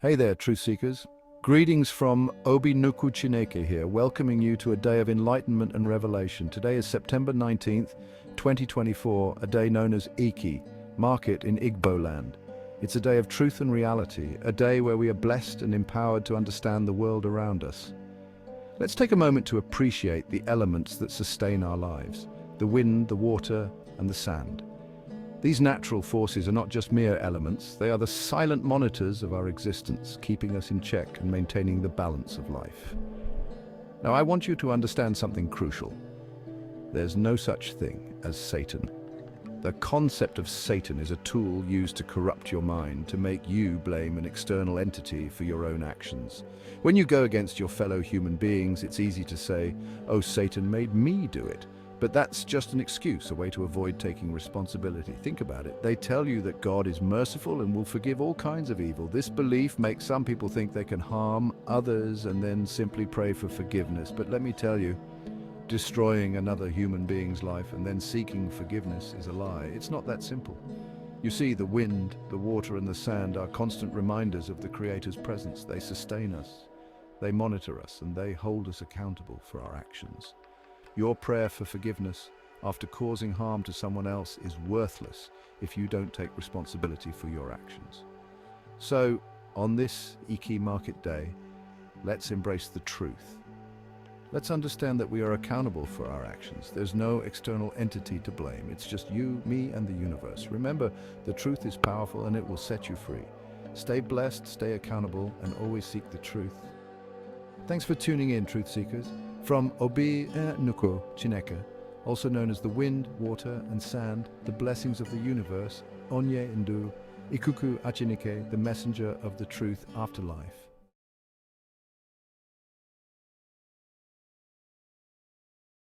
Hey there, truth seekers. Greetings from Obi Nnukwu Chineke here, welcoming you to a day of enlightenment and revelation. Today is September 19th, 2024, a day known as Iki, market in Igbo land. It's a day of truth and reality, a day where we are blessed and empowered to understand the world around us. Let's take a moment to appreciate the elements that sustain our lives: the wind, the water, and the sand. These natural forces are not just mere elements, they are the silent monitors of our existence, keeping us in check and maintaining the balance of life. Now, I want you to understand something crucial. There's no such thing as Satan. The concept of Satan is a tool used to corrupt your mind, to make you blame an external entity for your own actions. When you go against your fellow human beings, it's easy to say, "Oh, Satan made me do it." But that's just an excuse, a way to avoid taking responsibility. Think about it. They tell you that God is merciful and will forgive all kinds of evil. This belief makes some people think they can harm others and then simply pray for forgiveness. But let me tell you, destroying another human being's life and then seeking forgiveness is a lie. It's not that simple. You see, the wind, the water, and the sand are constant reminders of the Creator's presence. They sustain us, they monitor us, and they hold us accountable for our actions. Your prayer for forgiveness after causing harm to someone else is worthless if you don't take responsibility for your actions. So, on this Iki Market Day, let's embrace the truth. Let's understand that we are accountable for our actions. There's no external entity to blame. It's just you, me, and the universe. Remember, the truth is powerful and it will set you free. Stay blessed, stay accountable, and always seek the truth. Thanks for tuning in, truth seekers. From Obi Nnukwu Chineke, also known as the wind, water, and sand, the blessings of the universe, Onye Ndu, Ikuku Achinike, the messenger of the truth afterlife.